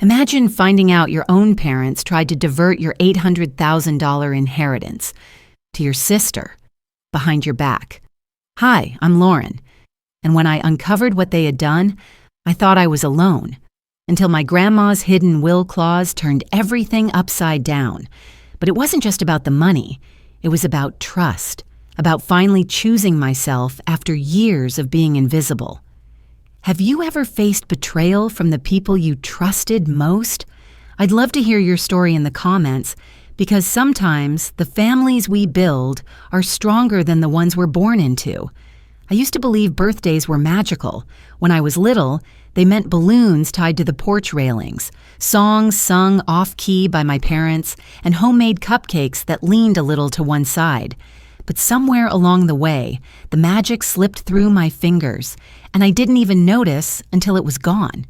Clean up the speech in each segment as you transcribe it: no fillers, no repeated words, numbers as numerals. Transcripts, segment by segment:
Imagine finding out your own parents tried to divert your $800,000 inheritance to your sister behind your back. Hi, I'm Lauren. And when I uncovered what they had done, I thought I was alone, until my grandma's hidden will clause turned everything upside down. But it wasn't just about the money. It was about trust, about finally choosing myself after years of being invisible. Have you ever faced betrayal from the people you trusted most? I'd love to hear your story in the comments, because sometimes the families we build are stronger than the ones we're born into. I used to believe birthdays were magical. When I was little, they meant balloons tied to the porch railings, songs sung off-key by my parents, and homemade cupcakes that leaned a little to one side. But somewhere along the way, the magic slipped through my fingers, and I didn't even notice until it was gone.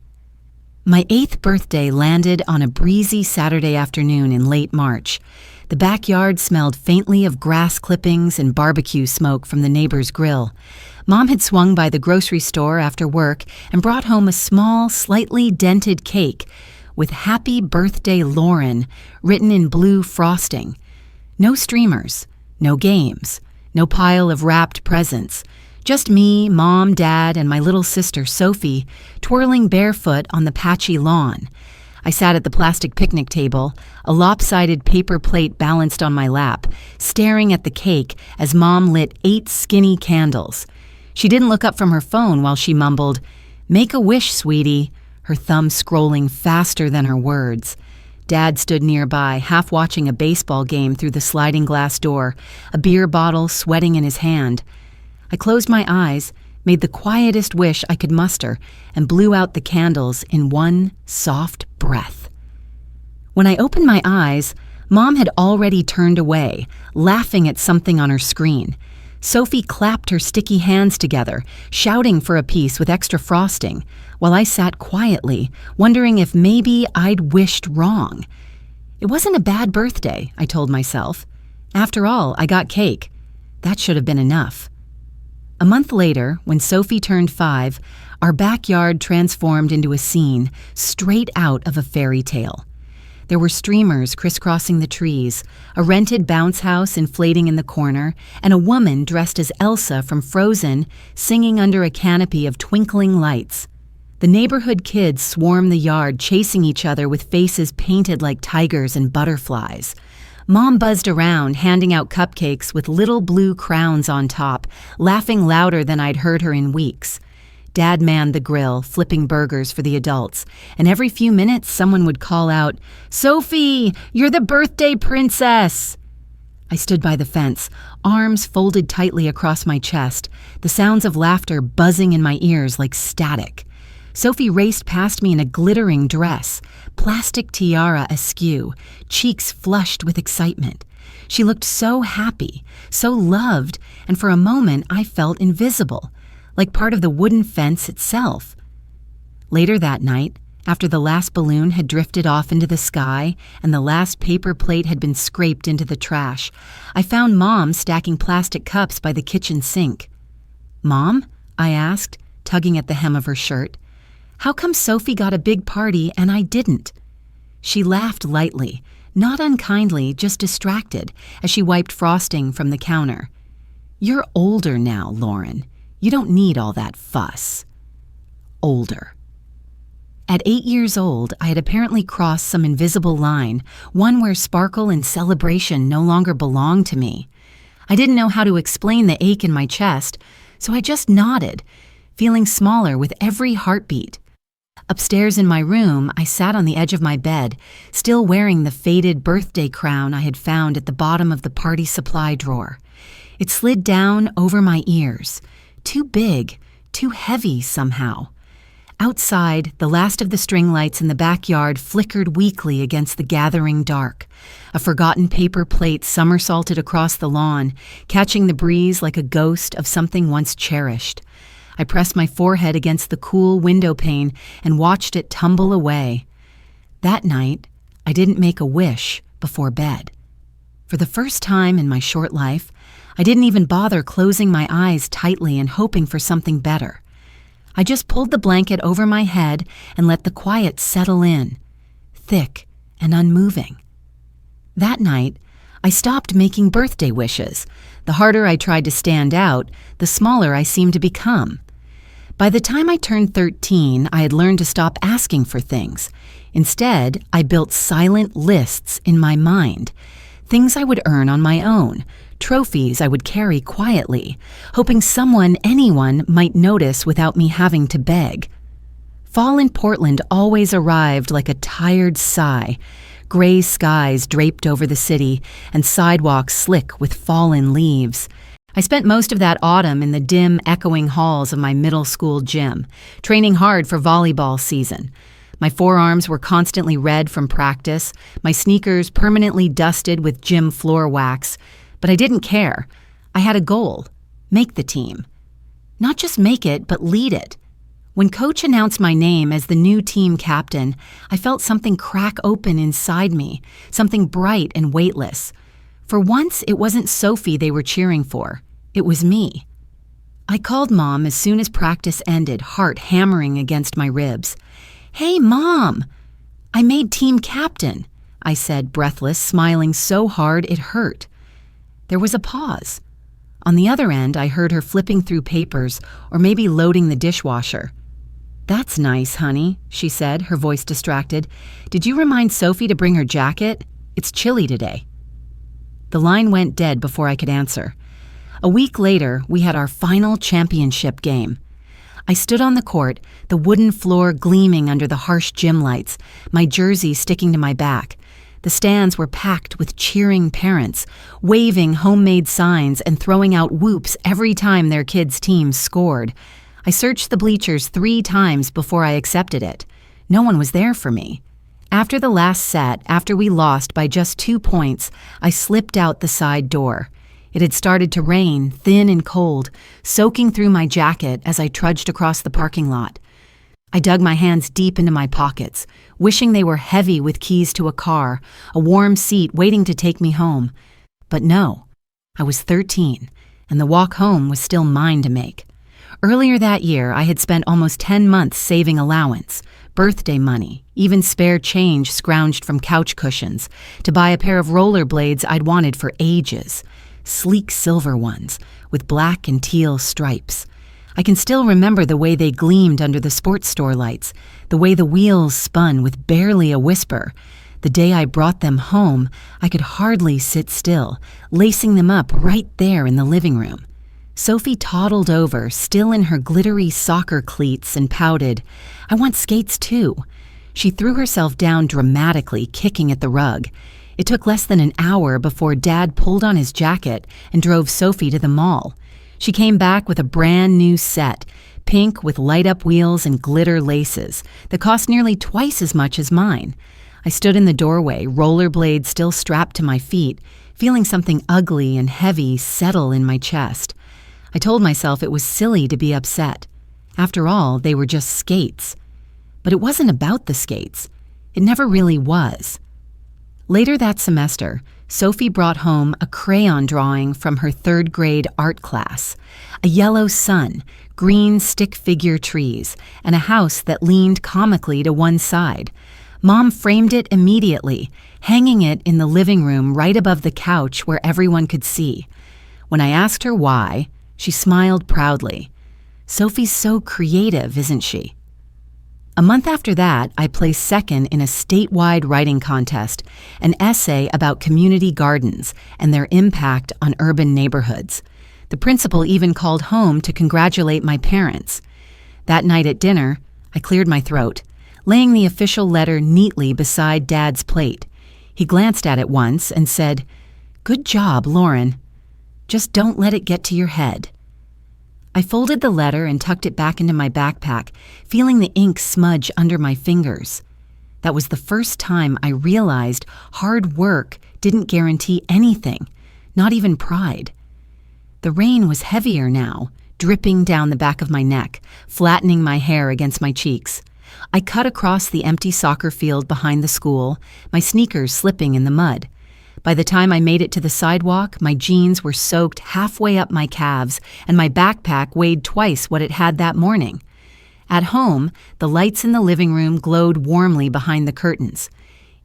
My 8th birthday landed on a breezy Saturday afternoon in late March. The backyard smelled faintly of grass clippings and barbecue smoke from the neighbor's grill. Mom had swung by the grocery store after work and brought home a small, slightly dented cake with "Happy Birthday, Lauren" written in blue frosting. No streamers. No games, no pile of wrapped presents, just me, Mom, Dad, and my little sister, Sophie, twirling barefoot on the patchy lawn. I sat at the plastic picnic table, a lopsided paper plate balanced on my lap, staring at the cake as Mom lit 8 skinny candles. She didn't look up from her phone while she mumbled, "Make a wish, sweetie," her thumb scrolling faster than her words. Dad stood nearby, half watching a baseball game through the sliding glass door, a beer bottle sweating in his hand. I closed my eyes, made the quietest wish I could muster, and blew out the candles in one soft breath. When I opened my eyes, Mom had already turned away, laughing at something on her screen. Sophie clapped her sticky hands together, shouting for a piece with extra frosting, while I sat quietly, wondering if maybe I'd wished wrong. It wasn't a bad birthday, I told myself. After all, I got cake. That should have been enough. A month later, when Sophie turned 5, our backyard transformed into a scene straight out of a fairy tale. There were streamers crisscrossing the trees, a rented bounce house inflating in the corner, and a woman dressed as Elsa from Frozen singing under a canopy of twinkling lights. The neighborhood kids swarmed the yard, chasing each other with faces painted like tigers and butterflies. Mom buzzed around, handing out cupcakes with little blue crowns on top, laughing louder than I'd heard her in weeks. Dad manned the grill, flipping burgers for the adults, and every few minutes someone would call out, "Sophie, you're the birthday princess!" I stood by the fence, arms folded tightly across my chest, the sounds of laughter buzzing in my ears like static. Sophie raced past me in a glittering dress, plastic tiara askew, cheeks flushed with excitement. She looked so happy, so loved, and for a moment I felt invisible, like part of the wooden fence itself. Later that night, after the last balloon had drifted off into the sky and the last paper plate had been scraped into the trash, I found Mom stacking plastic cups by the kitchen sink. "Mom?" I asked, tugging at the hem of her shirt. "How come Sophie got a big party and I didn't?" She laughed lightly, not unkindly, just distracted, as she wiped frosting from the counter. "You're older now, Lauren. You don't need all that fuss." Older. At 8 years old, I had apparently crossed some invisible line, one where sparkle and celebration no longer belonged to me. I didn't know how to explain the ache in my chest, so I just nodded, feeling smaller with every heartbeat. Upstairs in my room, I sat on the edge of my bed, still wearing the faded birthday crown I had found at the bottom of the party supply drawer. It slid down over my ears. Too big, too heavy somehow. Outside, the last of the string lights in the backyard flickered weakly against the gathering dark. A forgotten paper plate somersaulted across the lawn, catching the breeze like a ghost of something once cherished. I pressed my forehead against the cool window pane and watched it tumble away. That night, I didn't make a wish before bed. For the first time in my short life, I didn't even bother closing my eyes tightly and hoping for something better. I just pulled the blanket over my head and let the quiet settle in. thick and unmoving. That night, I stopped making birthday wishes. The harder I tried to stand out, the smaller I seemed to become. By the time I turned 13, I had learned to stop asking for things. Instead, I built silent lists in my mind, things I would earn on my own, trophies I would carry quietly, hoping anyone might notice without me having to beg. Fall in Portland always arrived like a tired sigh, gray skies draped over the city and sidewalks slick with fallen leaves. I spent most of that autumn in the dim, echoing halls of my middle school gym, training hard for volleyball season. My forearms were constantly red from practice, my sneakers permanently dusted with gym floor wax, but I didn't care. I had a goal: make the team. Not just make it, but lead it. When Coach announced my name as the new team captain, I felt something crack open inside me, something bright and weightless. For once, it wasn't Sophie they were cheering for. It was me. I called Mom as soon as practice ended, heart hammering against my ribs. "Hey, Mom! I made team captain," I said, breathless, smiling so hard it hurt. There was a pause. On the other end, I heard her flipping through papers or maybe loading the dishwasher. "That's nice, honey," she said, her voice distracted. "Did you remind Sophie to bring her jacket? It's chilly today." The line went dead before I could answer. A week later, we had our final championship game. I stood on the court, the wooden floor gleaming under the harsh gym lights, my jersey sticking to my back. The stands were packed with cheering parents, waving homemade signs and throwing out whoops every time their kids' teams scored. I searched the bleachers 3 times before I accepted it. No one was there for me. After the last set, after we lost by just 2 points, I slipped out the side door. It had started to rain, thin and cold, soaking through my jacket as I trudged across the parking lot. I dug my hands deep into my pockets, wishing they were heavy with keys to a car, a warm seat waiting to take me home. But no, I was 13, and the walk home was still mine to make. Earlier that year, I had spent almost 10 months saving allowance, birthday money, even spare change scrounged from couch cushions, to buy a pair of rollerblades I'd wanted for ages. Sleek silver ones, with black and teal stripes. I can still remember the way they gleamed under the sports store lights, the way the wheels spun with barely a whisper. The day I brought them home, I could hardly sit still, lacing them up right there in the living room. Sophie toddled over, still in her glittery soccer cleats, and pouted, "I want skates too." She threw herself down dramatically, kicking at the rug. It took less than an hour before Dad pulled on his jacket and drove Sophie to the mall. She came back with a brand new set, pink with light-up wheels and glitter laces, that cost nearly twice as much as mine. I stood in the doorway, rollerblades still strapped to my feet, feeling something ugly and heavy settle in my chest. I told myself it was silly to be upset. After all, they were just skates. But it wasn't about the skates. It never really was. Later that semester, Sophie brought home a crayon drawing from her 3rd grade art class, a yellow sun, green stick figure trees, and a house that leaned comically to one side. Mom framed it immediately, hanging it in the living room right above the couch where everyone could see. When I asked her why, she smiled proudly. "Sophie's so creative, isn't she?" A month after that, I placed second in a statewide writing contest, an essay about community gardens and their impact on urban neighborhoods. The principal even called home to congratulate my parents. That night at dinner, I cleared my throat, laying the official letter neatly beside Dad's plate. He glanced at it once and said, "Good job, Lauren. Just don't let it get to your head." I folded the letter and tucked it back into my backpack, feeling the ink smudge under my fingers. That was the first time I realized hard work didn't guarantee anything, not even pride. The rain was heavier now, dripping down the back of my neck, flattening my hair against my cheeks. I cut across the empty soccer field behind the school, my sneakers slipping in the mud. By the time I made it to the sidewalk, my jeans were soaked halfway up my calves, and my backpack weighed twice what it had that morning. At home, the lights in the living room glowed warmly behind the curtains.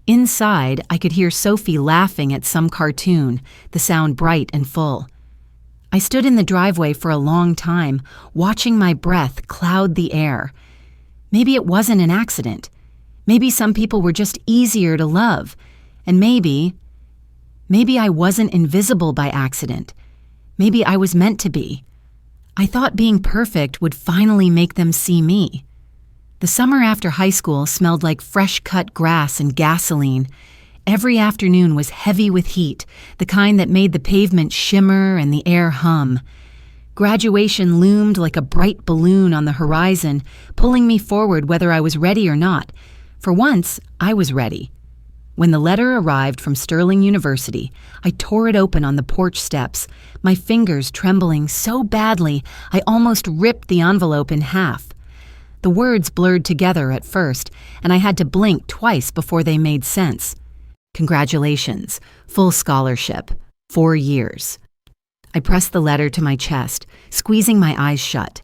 Inside, I could hear Sophie laughing at some cartoon, the sound bright and full. I stood in the driveway for a long time, watching my breath cloud the air. Maybe it wasn't an accident. Maybe some people were just easier to love. And maybe I wasn't invisible by accident. Maybe I was meant to be. I thought being perfect would finally make them see me. The summer after high school smelled like fresh-cut grass and gasoline. Every afternoon was heavy with heat, the kind that made the pavement shimmer and the air hum. Graduation loomed like a bright balloon on the horizon, pulling me forward whether I was ready or not. For once, I was ready. When the letter arrived from Sterling University, I tore it open on the porch steps, my fingers trembling so badly I almost ripped the envelope in half. The words blurred together at first, and I had to blink twice before they made sense. Congratulations, full scholarship, 4 years. I pressed the letter to my chest, squeezing my eyes shut.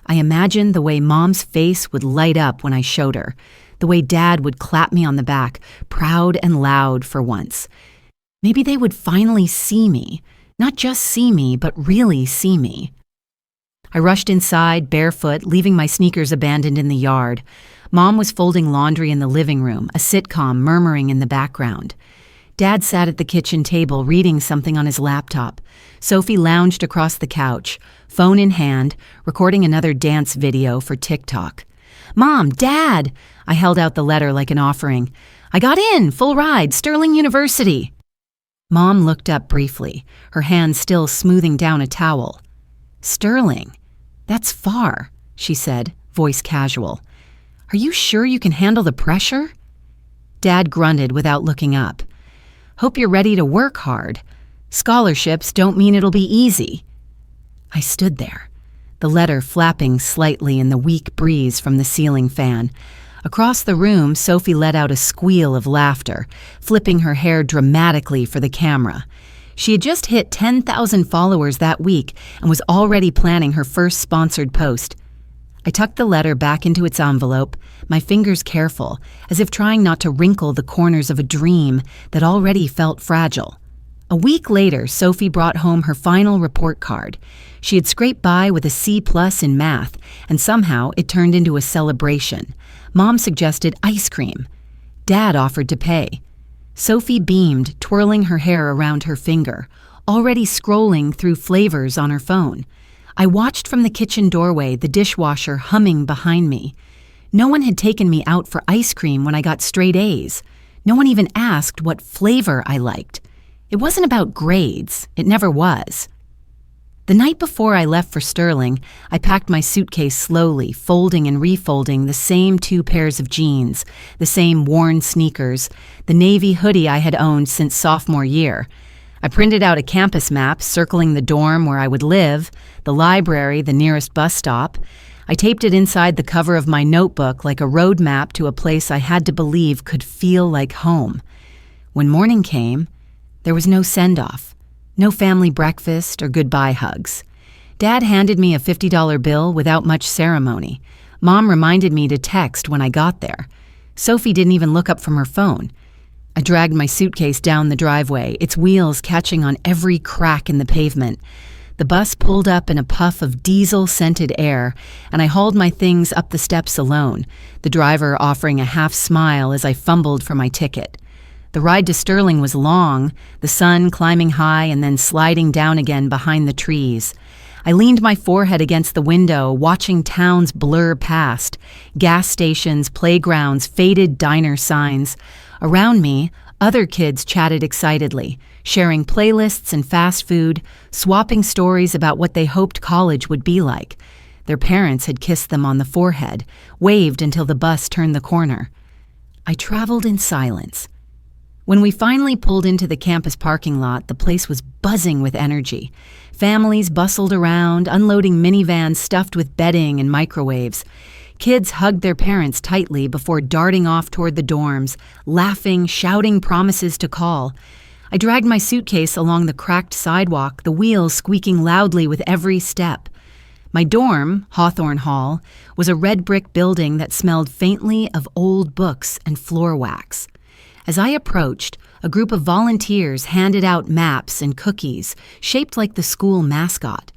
I imagined the way Mom's face would light up when I showed her, the way Dad would clap me on the back, proud and loud for once. Maybe they would finally see me, not just see me, but really see me. I rushed inside, barefoot, leaving my sneakers abandoned in the yard. Mom was folding laundry in the living room, a sitcom murmuring in the background. Dad sat at the kitchen table reading something on his laptop. Sophie lounged across the couch, phone in hand, recording another dance video for TikTok. Mom, Dad! I held out the letter like an offering. I got in, full ride, Sterling University. Mom looked up briefly, her hand still smoothing down a towel. Sterling? That's far, she said, voice casual. Are you sure you can handle the pressure? Dad grunted without looking up. Hope you're ready to work hard. Scholarships don't mean it'll be easy. I stood there, the letter flapping slightly in the weak breeze from the ceiling fan. Across the room, Sophie let out a squeal of laughter, flipping her hair dramatically for the camera. She had just hit 10,000 followers that week and was already planning her first sponsored post. I tucked the letter back into its envelope, my fingers careful, as if trying not to wrinkle the corners of a dream that already felt fragile. A week later, Sophie brought home her final report card. She had scraped by with a C+ in math, and somehow it turned into a celebration. Mom suggested ice cream. Dad offered to pay. Sophie beamed, twirling her hair around her finger, already scrolling through flavors on her phone. I watched from the kitchen doorway, the dishwasher humming behind me. No one had taken me out for ice cream when I got straight A's. No one even asked what flavor I liked. It wasn't about grades. It never was. The night before I left for Sterling, I packed my suitcase slowly, folding and refolding the same 2 pairs of jeans, the same worn sneakers, the navy hoodie I had owned since sophomore year. I printed out a campus map circling the dorm where I would live, the library, the nearest bus stop. I taped it inside the cover of my notebook like a road map to a place I had to believe could feel like home. When morning came, there was no send-off. No family breakfast or goodbye hugs. Dad handed me a $50 bill without much ceremony. Mom reminded me to text when I got there. Sophie didn't even look up from her phone. I dragged my suitcase down the driveway, its wheels catching on every crack in the pavement. The bus pulled up in a puff of diesel-scented air, and I hauled my things up the steps alone, the driver offering a half smile as I fumbled for my ticket. The ride to Sterling was long, the sun climbing high and then sliding down again behind the trees. I leaned my forehead against the window, watching towns blur past, gas stations, playgrounds, faded diner signs. Around me, other kids chatted excitedly, sharing playlists and fast food, swapping stories about what they hoped college would be like. Their parents had kissed them on the forehead, waved until the bus turned the corner. I traveled in silence. When we finally pulled into the campus parking lot, the place was buzzing with energy. Families bustled around, unloading minivans stuffed with bedding and microwaves. Kids hugged their parents tightly before darting off toward the dorms, laughing, shouting promises to call. I dragged my suitcase along the cracked sidewalk, the wheels squeaking loudly with every step. My dorm, Hawthorne Hall, was a red brick building that smelled faintly of old books and floor wax. As I approached, a group of volunteers handed out maps and cookies shaped like the school mascot.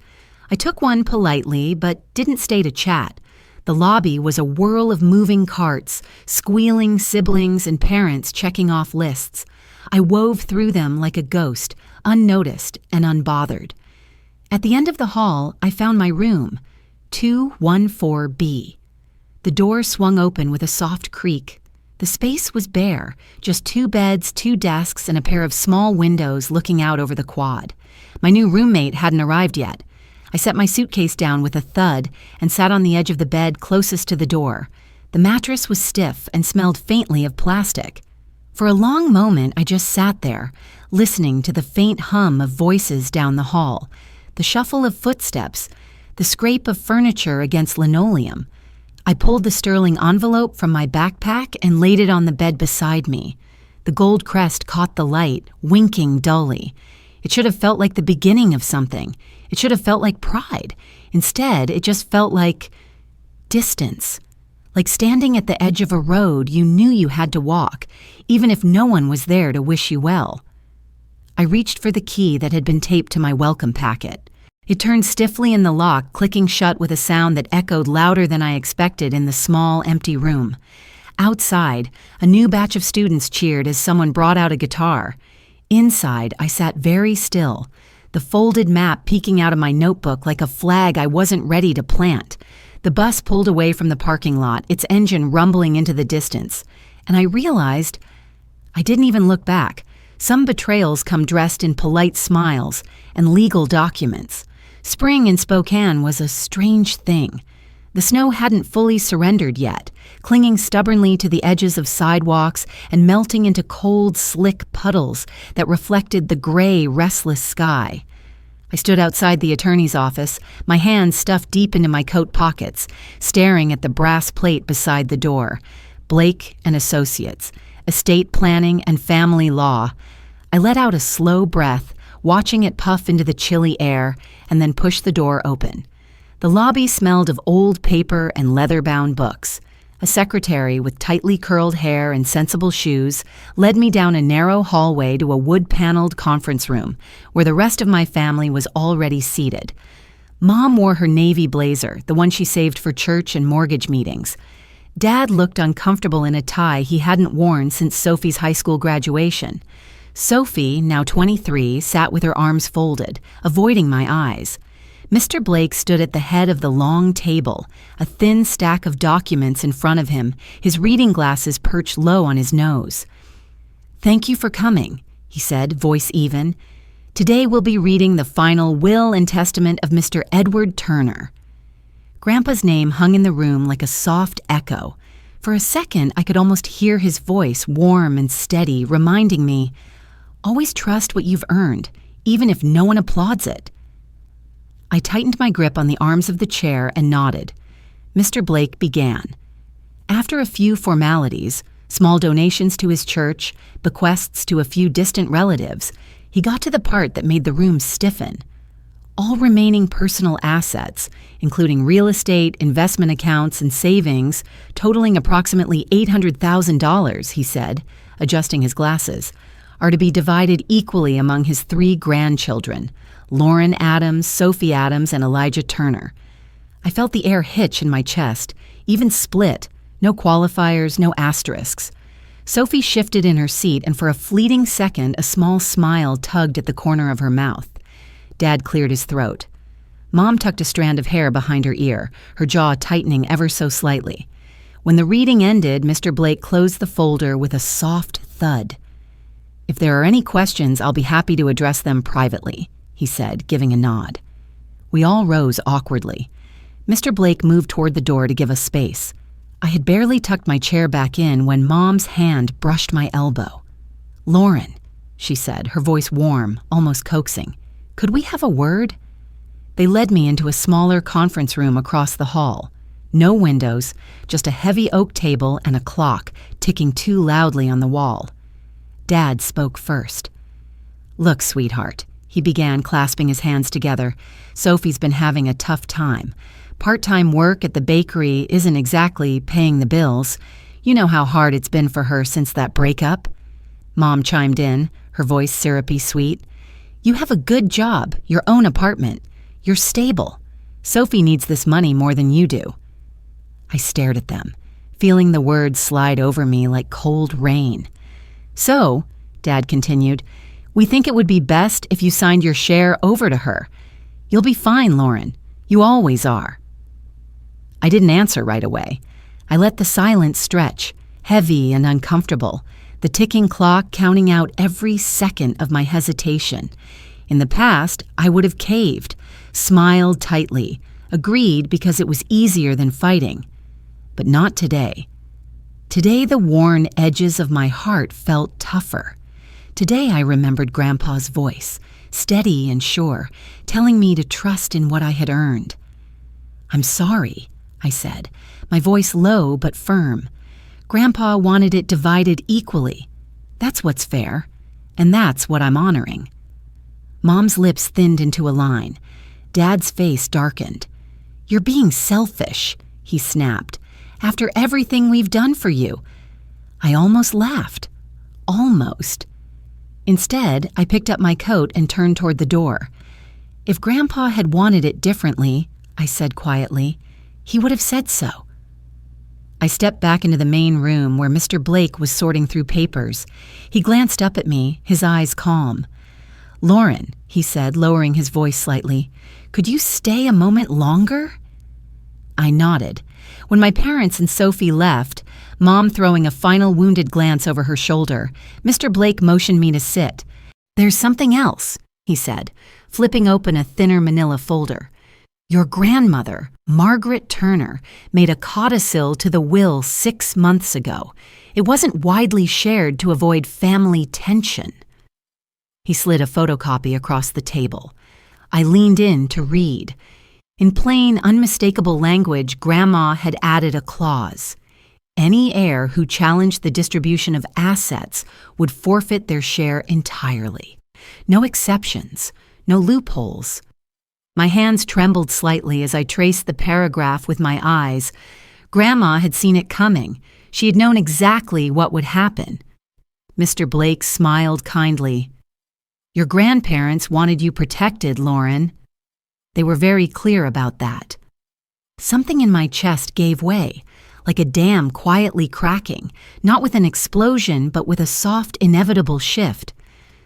I took one politely, but didn't stay to chat. The lobby was a whirl of moving carts, squealing siblings and parents checking off lists. I wove through them like a ghost, unnoticed and unbothered. At the end of the hall, I found my room, 214B. The door swung open with a soft creak. The space was bare, just 2 beds, 2 desks, and a pair of small windows looking out over the quad. My new roommate hadn't arrived yet. I set my suitcase down with a thud and sat on the edge of the bed closest to the door. The mattress was stiff and smelled faintly of plastic. For a long moment, I just sat there, listening to the faint hum of voices down the hall, the shuffle of footsteps, the scrape of furniture against linoleum. I pulled the sterling envelope from my backpack and laid it on the bed beside me. The gold crest caught the light, winking dully. It should have felt like the beginning of something. It should have felt like pride. Instead, it just felt like distance. Like standing at the edge of a road you knew you had to walk, even if no one was there to wish you well. I reached for the key that had been taped to my welcome packet. It turned stiffly in the lock, clicking shut with a sound that echoed louder than I expected in the small, empty room. Outside, a new batch of students cheered as someone brought out a guitar. Inside, I sat very still, the folded map peeking out of my notebook like a flag I wasn't ready to plant. The bus pulled away from the parking lot, its engine rumbling into the distance, and I realized I didn't even look back. Some betrayals come dressed in polite smiles and legal documents. Spring in Spokane was a strange thing. The snow hadn't fully surrendered yet, clinging stubbornly to the edges of sidewalks and melting into cold, slick puddles that reflected the gray, restless sky. I stood outside the attorney's office, my hands stuffed deep into my coat pockets, staring at the brass plate beside the door. Blake and Associates, estate planning and family law. I let out a slow breath, watching it puff into the chilly air, and then pushed the door open. The lobby smelled of old paper and leather-bound books. A secretary with tightly curled hair and sensible shoes led me down a narrow hallway to a wood-paneled conference room where the rest of my family was already seated. Mom wore her navy blazer, the one she saved for church and mortgage meetings. Dad looked uncomfortable in a tie he hadn't worn since Sophie's high school graduation. Sophie, now 23, sat with her arms folded, avoiding my eyes. Mr. Blake stood at the head of the long table, a thin stack of documents in front of him, his reading glasses perched low on his nose. "Thank you for coming," he said, voice even. "Today we'll be reading the final will and testament of Mr. Edward Turner." Grandpa's name hung in the room like a soft echo. For a second, I could almost hear his voice, warm and steady, reminding me, always trust what you've earned, even if no one applauds it. I tightened my grip on the arms of the chair and nodded. Mr. Blake began. After a few formalities, small donations to his church, bequests to a few distant relatives, he got to the part that made the room stiffen. All remaining personal assets, including real estate, investment accounts, and savings, totaling approximately $800,000, he said, adjusting his glasses, are to be divided equally among his 3 grandchildren, Lauren Adams, Sophie Adams, and Elijah Turner. I felt the air hitch in my chest, even split, no qualifiers, no asterisks. Sophie shifted in her seat, and for a fleeting second, a small smile tugged at the corner of her mouth. Dad cleared his throat. Mom tucked a strand of hair behind her ear, her jaw tightening ever so slightly. When the reading ended, Mr. Blake closed the folder with a soft thud. "If there are any questions, I'll be happy to address them privately," he said, giving a nod. We all rose awkwardly. Mr. Blake moved toward the door to give us space. I had barely tucked my chair back in when Mom's hand brushed my elbow. "Lauren," she said, her voice warm, almost coaxing, "could we have a word?" They led me into a smaller conference room across the hall. No windows, just a heavy oak table and a clock ticking too loudly on the wall. Dad spoke first. "Look, sweetheart," he began, clasping his hands together. Sophie's been having a tough time. Part-time work at the bakery isn't exactly paying the bills. You know how hard it's been for her since that breakup. Mom chimed in, her voice syrupy sweet. You have a good job, your own apartment. You're stable. Sophie needs this money more than you do. I stared at them, feeling the words slide over me like cold rain. So, Dad continued, we think it would be best if you signed your share over to her. You'll be fine, Lauren. You always are. I didn't answer right away. I let the silence stretch, heavy and uncomfortable, the ticking clock counting out every second of my hesitation. In the past, I would have caved, smiled tightly, agreed because it was easier than fighting. But not today. Today, the worn edges of my heart felt tougher. Today, I remembered Grandpa's voice, steady and sure, telling me to trust in what I had earned. I'm sorry, I said, my voice low but firm. Grandpa wanted it divided equally. That's what's fair, and that's what I'm honoring. Mom's lips thinned into a line. Dad's face darkened. You're being selfish, he snapped, after everything we've done for you. I almost laughed. Almost. Instead, I picked up my coat and turned toward the door. If Grandpa had wanted it differently, I said quietly, he would have said so. I stepped back into the main room where Mr. Blake was sorting through papers. He glanced up at me, his eyes calm. Lauren, he said, lowering his voice slightly, could you stay a moment longer? I nodded. When my parents and Sophie left, Mom throwing a final wounded glance over her shoulder, Mr. Blake motioned me to sit. There's something else, he said, flipping open a thinner manila folder. Your grandmother, Margaret Turner, made a codicil to the will 6 months ago. It wasn't widely shared to avoid family tension. He slid a photocopy across the table. I leaned in to read. In plain, unmistakable language, Grandma had added a clause. Any heir who challenged the distribution of assets would forfeit their share entirely. No exceptions, no loopholes. My hands trembled slightly as I traced the paragraph with my eyes. Grandma had seen it coming. She had known exactly what would happen. Mr. Blake smiled kindly. Your grandparents wanted you protected, Lauren. They were very clear about that. Something in my chest gave way, like a dam quietly cracking, not with an explosion, but with a soft, inevitable shift.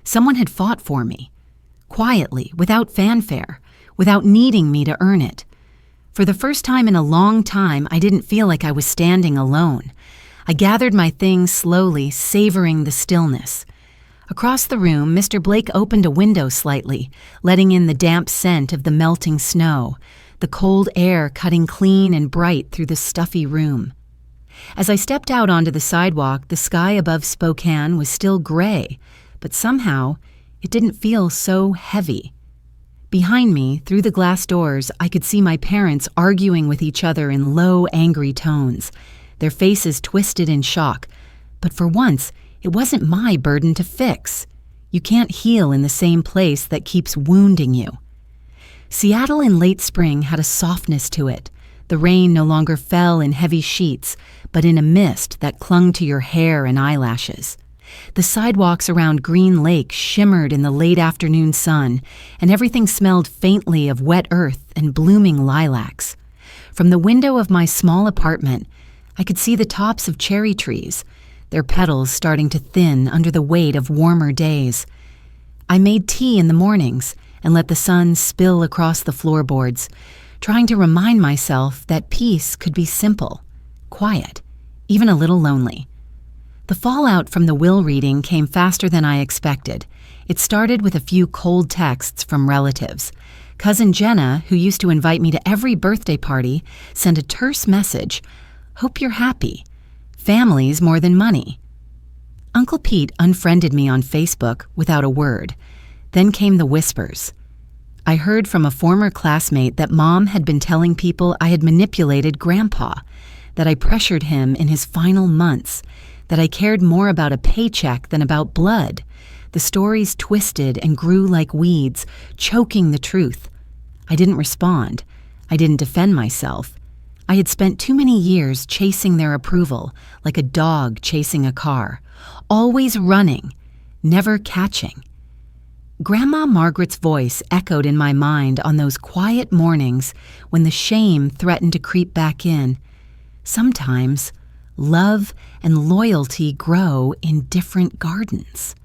Someone had fought for me, quietly, without fanfare, without needing me to earn it. For the first time in a long time, I didn't feel like I was standing alone. I gathered my things slowly, savoring the stillness. Across the room, Mr. Blake opened a window slightly, letting in the damp scent of the melting snow, the cold air cutting clean and bright through the stuffy room. As I stepped out onto the sidewalk, the sky above Spokane was still gray, but somehow it didn't feel so heavy. Behind me, through the glass doors, I could see my parents arguing with each other in low, angry tones, their faces twisted in shock. But for once, it wasn't my burden to fix. You can't heal in the same place that keeps wounding you. Seattle in late spring had a softness to it. The rain no longer fell in heavy sheets, but in a mist that clung to your hair and eyelashes. The sidewalks around Green Lake shimmered in the late afternoon sun, and everything smelled faintly of wet earth and blooming lilacs. From the window of my small apartment, I could see the tops of cherry trees, their petals starting to thin under the weight of warmer days. I made tea in the mornings and let the sun spill across the floorboards, trying to remind myself that peace could be simple, quiet, even a little lonely. The fallout from the will reading came faster than I expected. It started with a few cold texts from relatives. Cousin Jenna, who used to invite me to every birthday party, sent a terse message. Hope you're happy. Families more than money. Uncle Pete unfriended me on Facebook without a word. Then came the whispers. I heard from a former classmate that Mom had been telling people I had manipulated Grandpa, that I pressured him in his final months, that I cared more about a paycheck than about blood, The stories twisted and grew like weeds, choking the truth. I didn't respond. I didn't defend myself. I had spent too many years chasing their approval, like a dog chasing a car, always running, never catching. Grandma Margaret's voice echoed in my mind on those quiet mornings when the shame threatened to creep back in. Sometimes love and loyalty grow in different gardens.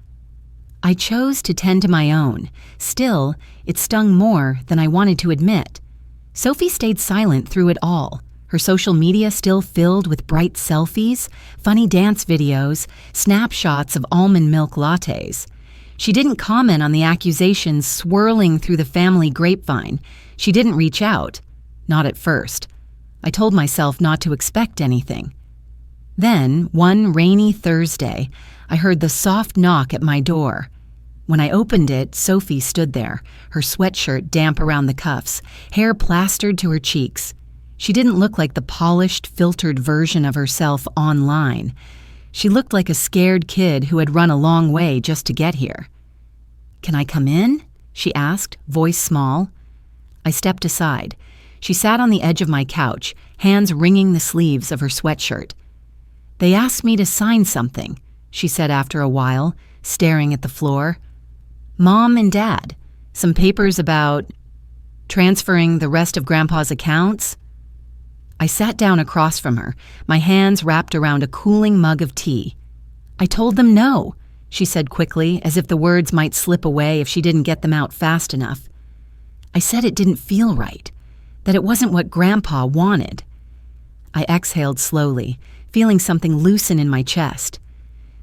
I chose to tend to my own. Still, it stung more than I wanted to admit. Sophie stayed silent through it all, her social media still filled with bright selfies, funny dance videos, snapshots of almond milk lattes. She didn't comment on the accusations swirling through the family grapevine. She didn't reach out. Not at first. I told myself not to expect anything. Then, one rainy Thursday, I heard the soft knock at my door. When I opened it, Sophie stood there, her sweatshirt damp around the cuffs, hair plastered to her cheeks. She didn't look like the polished, filtered version of herself online. She looked like a scared kid who had run a long way just to get here. "Can I come in?" she asked, voice small. I stepped aside. She sat on the edge of my couch, hands wringing the sleeves of her sweatshirt. "They asked me to sign something," she said after a while, staring at the floor. "Mom and Dad, some papers about transferring the rest of Grandpa's accounts." I sat down across from her, my hands wrapped around a cooling mug of tea. "I told them no," she said quickly, as if the words might slip away if she didn't get them out fast enough. "I said it didn't feel right, that it wasn't what Grandpa wanted." I exhaled slowly, feeling something loosen in my chest.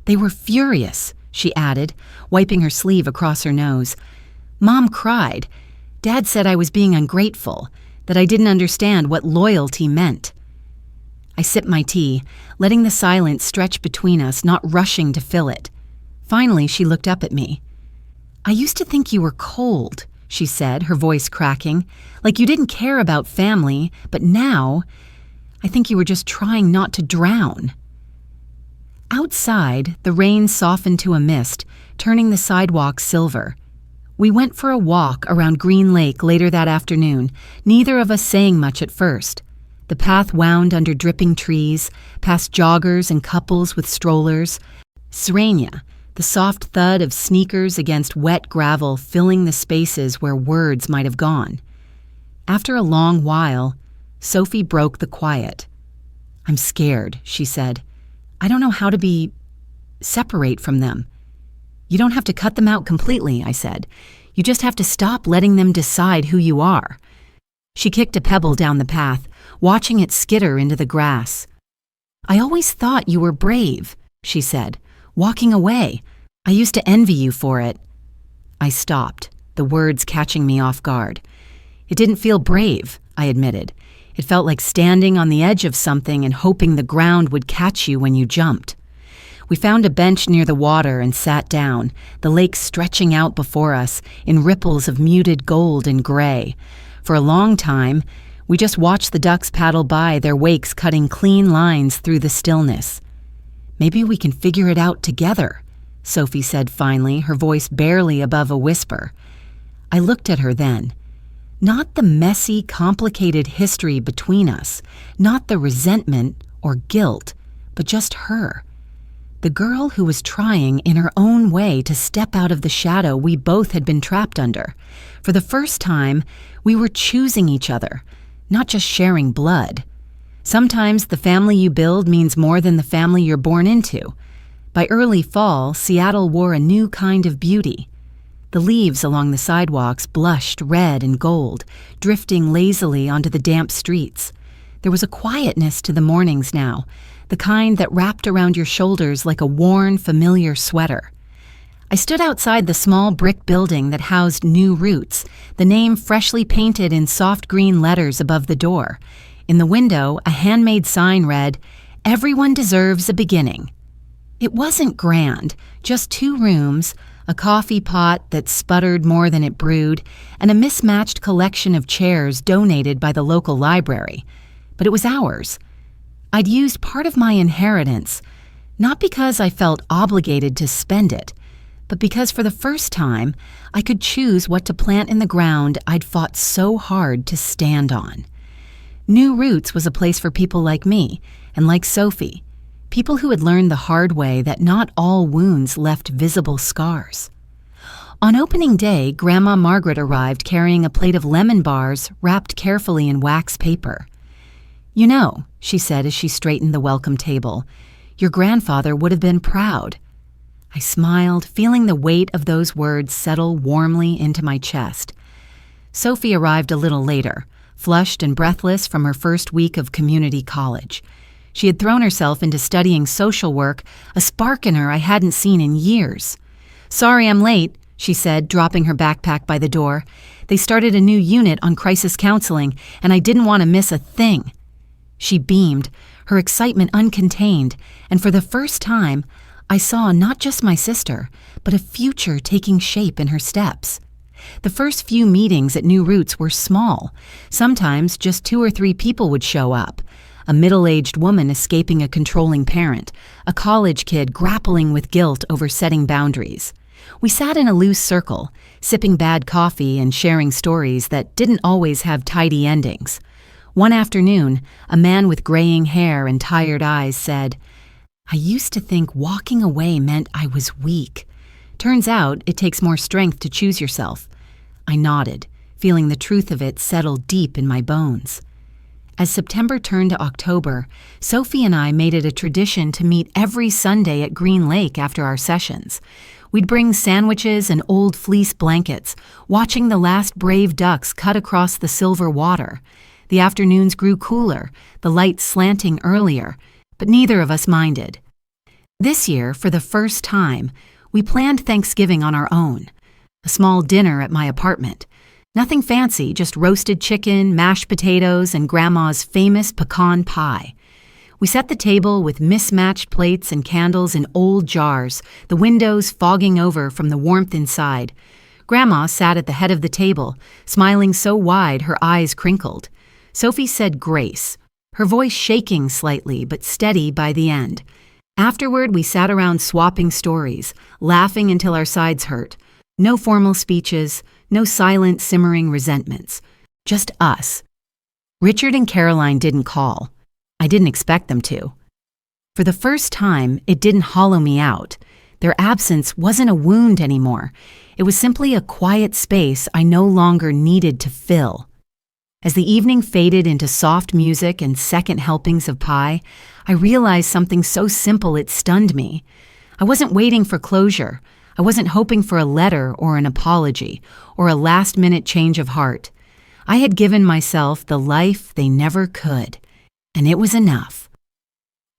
"They were furious," she added, wiping her sleeve across her nose. "Mom cried. Dad said I was being ungrateful, that I didn't understand what loyalty meant." I sipped my tea, letting the silence stretch between us, not rushing to fill it. Finally, she looked up at me. "I used to think you were cold," she said, her voice cracking, "like you didn't care about family, but now, I think you were just trying not to drown." Outside, the rain softened to a mist, turning the sidewalk silver. We went for a walk around Green Lake later that afternoon, neither of us saying much at first. The path wound under dripping trees, past joggers and couples with strollers. Srenya, the soft thud of sneakers against wet gravel filling the spaces where words might have gone. After a long while, Sophie broke the quiet. "I'm scared," she said. "I don't know how to separate from them." "You don't have to cut them out completely," I said. "You just have to stop letting them decide who you are." She kicked a pebble down the path, watching it skitter into the grass. "I always thought you were brave," she said, "walking away. I used to envy you for it." I stopped, the words catching me off guard. "It didn't feel brave," I admitted. "It felt like standing on the edge of something and hoping the ground would catch you when you jumped." We found a bench near the water and sat down, the lake stretching out before us in ripples of muted gold and gray. For a long time, we just watched the ducks paddle by, their wakes cutting clean lines through the stillness. "Maybe we can figure it out together," Sophie said finally, her voice barely above a whisper. I looked at her then. Not the messy, complicated history between us, not the resentment or guilt, but just her. The girl who was trying in her own way to step out of the shadow we both had been trapped under. For the first time, we were choosing each other, not just sharing blood. Sometimes the family you build means more than the family you're born into. By early fall, Seattle wore a new kind of beauty. The leaves along the sidewalks blushed red and gold, drifting lazily onto the damp streets. There was a quietness to the mornings now, the kind that wrapped around your shoulders like a worn, familiar sweater. I stood outside the small brick building that housed New Roots, the name freshly painted in soft green letters above the door. In the window, a handmade sign read, "Everyone deserves a beginning." It wasn't grand, just 2 rooms, a coffee pot that sputtered more than it brewed, and a mismatched collection of chairs donated by the local library. But it was ours. I'd used part of my inheritance, not because I felt obligated to spend it, but because for the first time, I could choose what to plant in the ground I'd fought so hard to stand on. New Roots was a place for people like me, and like Sophie, people who had learned the hard way that not all wounds left visible scars. On opening day, Grandma Margaret arrived carrying a plate of lemon bars wrapped carefully in wax paper. "You know," she said as she straightened the welcome table, "your grandfather would have been proud." I smiled, feeling the weight of those words settle warmly into my chest. Sophie arrived a little later, flushed and breathless from her first week of community college. She had thrown herself into studying social work, a spark in her I hadn't seen in years. "Sorry I'm late," she said, dropping her backpack by the door. "They started a new unit on crisis counseling, and I didn't want to miss a thing." She beamed, her excitement uncontained, and for the first time, I saw not just my sister, but a future taking shape in her steps. The first few meetings at New Roots were small. Sometimes just 2 or 3 people would show up. A middle-aged woman escaping a controlling parent, a college kid grappling with guilt over setting boundaries. We sat in a loose circle, sipping bad coffee and sharing stories that didn't always have tidy endings. One afternoon, a man with graying hair and tired eyes said, "I used to think walking away meant I was weak. Turns out it takes more strength to choose yourself." I nodded, feeling the truth of it settle deep in my bones. As September turned to October, Sophie and I made it a tradition to meet every Sunday at Green Lake after our sessions. We'd bring sandwiches and old fleece blankets, watching the last brave ducks cut across the silver water. The afternoons grew cooler, the lights slanting earlier, but neither of us minded. This year, for the first time, we planned Thanksgiving on our own. A small dinner at my apartment. Nothing fancy, just roasted chicken, mashed potatoes, and Grandma's famous pecan pie. We set the table with mismatched plates and candles in old jars, the windows fogging over from the warmth inside. Grandma sat at the head of the table, smiling so wide her eyes crinkled. Sophie said grace, her voice shaking slightly but steady by the end. Afterward, we sat around swapping stories, laughing until our sides hurt. No formal speeches, no silent, simmering resentments. Just us. Richard and Caroline didn't call. I didn't expect them to. For the first time, it didn't hollow me out. Their absence wasn't a wound anymore. It was simply a quiet space I no longer needed to fill. As the evening faded into soft music and second helpings of pie, I realized something so simple it stunned me. I wasn't waiting for closure. I wasn't hoping for a letter or an apology or a last-minute change of heart. I had given myself the life they never could, and it was enough.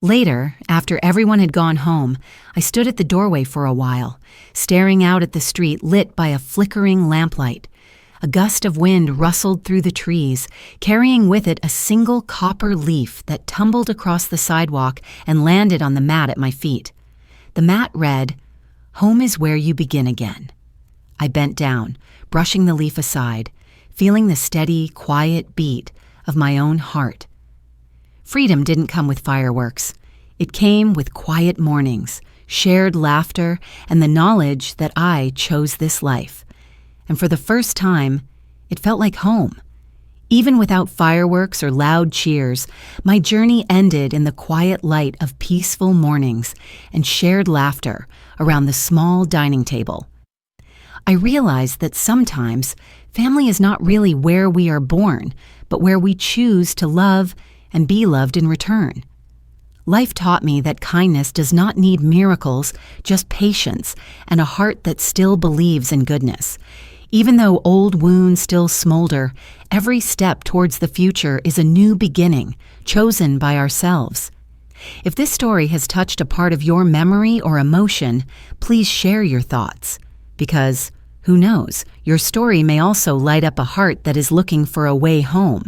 Later, after everyone had gone home, I stood at the doorway for a while, staring out at the street lit by a flickering lamplight. A gust of wind rustled through the trees, carrying with it a single copper leaf that tumbled across the sidewalk and landed on the mat at my feet. The mat read, "Home is where you begin again." I bent down, brushing the leaf aside, feeling the steady, quiet beat of my own heart. Freedom didn't come with fireworks. It came with quiet mornings, shared laughter, and the knowledge that I chose this life. And for the first time, it felt like home. Even without fireworks or loud cheers, my journey ended in the quiet light of peaceful mornings and shared laughter around the small dining table. I realized that sometimes family is not really where we are born, but where we choose to love and be loved in return. Life taught me that kindness does not need miracles, just patience and a heart that still believes in goodness. Even though old wounds still smolder, every step towards the future is a new beginning, chosen by ourselves. If this story has touched a part of your memory or emotion, please share your thoughts. Because, who knows, your story may also light up a heart that is looking for a way home.